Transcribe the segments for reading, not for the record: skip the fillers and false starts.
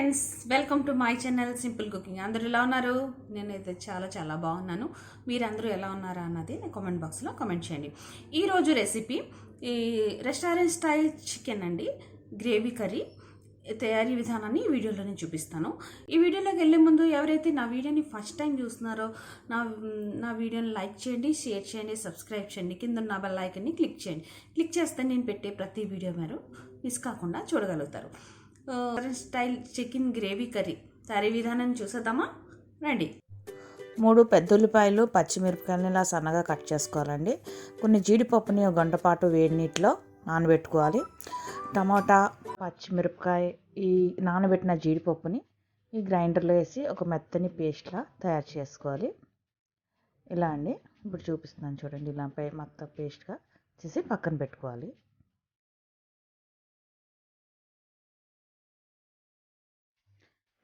Friends, welcome to my channel simple cooking. అందరూ ఎలా ఉన్నారు? నేనైతే చాలా బాగున్నాను. మీరందరూ ఎలా ఉన్నారా అన్నది కామెంట్ బాక్స్లో కామెంట్ చేయండి. ఈరోజు రెసిపీ ఈ రెస్టారెంట్ స్టైల్ చికెన్ అండి, గ్రేవీ కర్రీ తయారీ విధానాన్ని ఈ వీడియోలో నేను చూపిస్తాను. ఈ వీడియోలోకి వెళ్ళే ముందు ఎవరైతే నా వీడియోని ఫస్ట్ టైం చూస్తున్నారో నా వీడియోని లైక్ చేయండి, షేర్ చేయండి, సబ్స్క్రైబ్ చేయండి. కింద ఉన్న బెల్ ఐకాన్ని క్లిక్ చేయండి. క్లిక్ చేస్తే నేను పెట్టే ప్రతి వీడియో మీరు మిస్ కాకుండా చూడగలుగుతారు. స్టైల్ చికెన్ గ్రేవీ కర్రీ తయారీ విధానం చూసేద్దామా, రండి. 3 పెద్ద ఉల్లిపాయలు, పచ్చిమిరపకాయలని ఇలా సన్నగా కట్ చేసుకోవాలండి. కొన్ని జీడిపప్పుని ఒక గంట పాటు వేడి నీటిలో నానబెట్టుకోవాలి. టమాటా, పచ్చిమిరపకాయ, ఈ నానబెట్టిన జీడిపప్పుని ఈ గ్రైండర్లో వేసి ఒక మెత్తని పేస్ట్లా తయారు చేసుకోవాలి. ఇలా అండి, ఇప్పుడు చూపిస్తున్నాను చూడండి. ఇలా మొత్తం పేస్ట్గా చేసి పక్కన పెట్టుకోవాలి.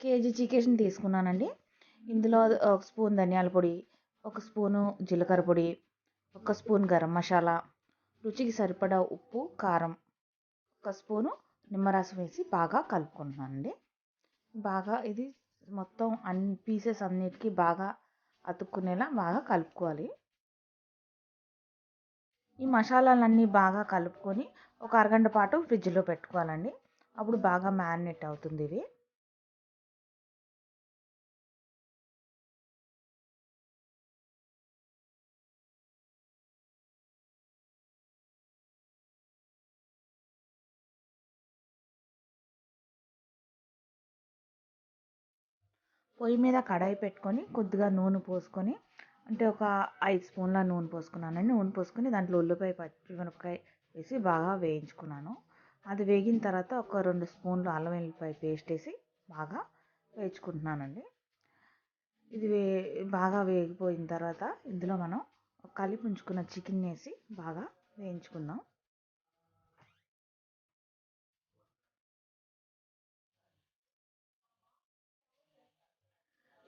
కేజీ చికెన్ తీసుకున్నానండి. ఇందులో 1 స్పూన్ ధనియాల పొడి, 1 స్పూను జీలకర్ర పొడి, 1 స్పూన్ గరం మసాలా, రుచికి సరిపడా ఉప్పు, కారం, 1 స్పూను నిమ్మరసం వేసి బాగా కలుపుకుంటున్నానండి. బాగా ఇది మొత్తం పీసెస్ అన్నిటికీ బాగా అతుక్కునేలా బాగా కలుపుకోవాలి. ఈ మసాలాలన్నీ బాగా కలుపుకొని ఒక అరగంట పాటు ఫ్రిడ్జ్లో పెట్టుకోవాలండి. అప్పుడు బాగా మ్యారినేట్ అవుతుంది ఇది. పొయ్యి మీద కడాయి పెట్టుకొని కొద్దిగా నూనె పోసుకొని, అంటే ఒక 5 స్పూన్ల నూనె పోసుకున్నానండి. నూనె పోసుకొని దాంట్లో ఉల్లిపాయ, పచ్చిమిరపకాయ వేసి బాగా వేయించుకున్నాను. అది వేగిన తర్వాత ఒక 2 స్పూన్లు అల్లం వెల్లుల్లిపాయ పేస్ట్ వేసి బాగా వేయించుకుంటున్నానండి. ఇది బాగా వేగిపోయిన తర్వాత ఇందులో మనం కలిపి ఉంచుకున్న చికెన్ వేసి బాగా వేయించుకుందాం.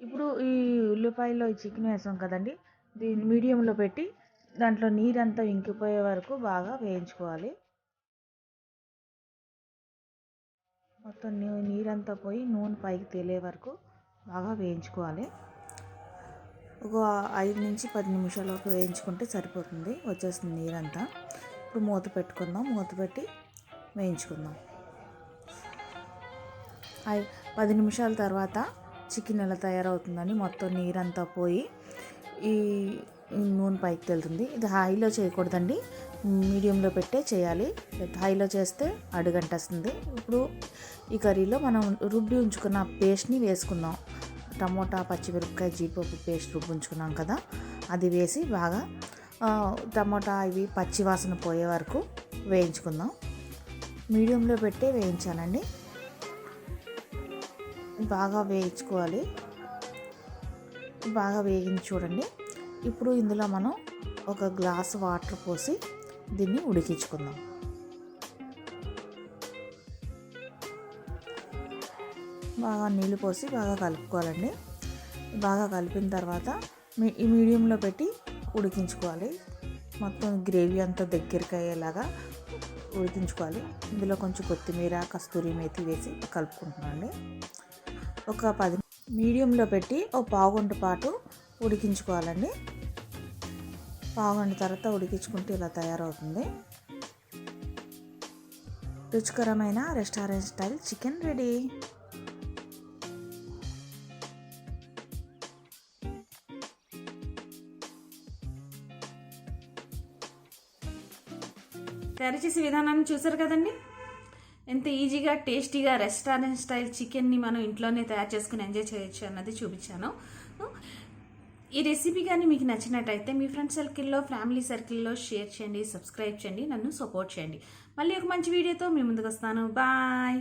ఇప్పుడు ఈ ఉల్లిపాయలో ఈ చికెన్ వేసాం కదండి, దీన్ని మీడియంలో పెట్టి దాంట్లో నీరంతా ఇంకిపోయే వరకు బాగా వేయించుకోవాలి. మొత్తం నీరంతా పోయి నూనె పైకి తేలే వరకు బాగా వేయించుకోవాలి. ఒక 5 నుంచి 10 నిమిషాల వరకు వేయించుకుంటే సరిపోతుంది, వచ్చేస్తుంది నీరంతా. ఇప్పుడు మూత పెట్టుకుందాం. మూత పెట్టి వేయించుకుందాం. 10 నిమిషాల తర్వాత చికెన్ ఎలా తయారవుతుందని మొత్తం నీరంతా పోయి ఈ నూనె పైకి తెలుతుంది. ఇది హైలో చేయకూడదండి, మీడియంలో పెట్టే చేయాలి. హైలో చేస్తే అడుగంటేస్తుంది. ఇప్పుడు ఈ కర్రీలో మనం రుబ్బి ఉంచుకున్న పేస్ట్ని వేసుకుందాం. టమోటా, పచ్చిమిరపకాయ, జీడిపప్పు పేస్ట్ రుబ్బి ఉంచుకున్నాం కదా, అది వేసి బాగా టమోటా ఇవి పచ్చివాసన పోయే వరకు వేయించుకుందాం. మీడియంలో పెట్టే వేయించాలండి, బాగా వేయించుకోవాలి. బాగా వేగింది చూడండి. ఇప్పుడు ఇందులో మనం ఒక గ్లాసు వాటర్ పోసి దీన్ని ఉడికించుకుందాం. బాగా నీళ్ళు పోసి బాగా కలుపుకోవాలండి. బాగా కలిపిన తర్వాత మీడియంలో పెట్టి ఉడికించుకోవాలి. మొత్తం గ్రేవీ అంతా దగ్గరికి అయ్యేలాగా ఉడికించుకోవాలి. ఇందులో కొంచెం కొత్తిమీర, కస్తూరి మేతి వేసి కలుపుకుంటున్నాండి. ఒక 10 మీడియంలో పెట్టి ఒక పావుగంట పాటు ఉడికించుకోవాలండి. పావుగంట తర్వాత ఉడికించుకుంటే ఇలా తయారవుతుంది. రుచికరమైన రెస్టారెంట్ స్టైల్ చికెన్ రెడీ. తయారు చేసే విధానాన్ని చూసారు కదండి, ఎంత ఈజీగా టేస్టీగా రెస్టారెంట్ స్టైల్ చికెన్ని మనం ఇంట్లోనే తయారు చేసుకుని ఎంజాయ్ చేయొచ్చు అన్నది చూపించాను. ఈ రెసిపీ కానీ మీకు నచ్చినట్టయితే మీ ఫ్రెండ్ సర్కిల్లో, ఫ్యామిలీ సర్కిల్లో షేర్ చేయండి, సబ్స్క్రైబ్ చేయండి, నన్ను సపోర్ట్ చేయండి. మళ్ళీ ఒక మంచి వీడియోతో మీ ముందుకు వస్తాను. బాయ్.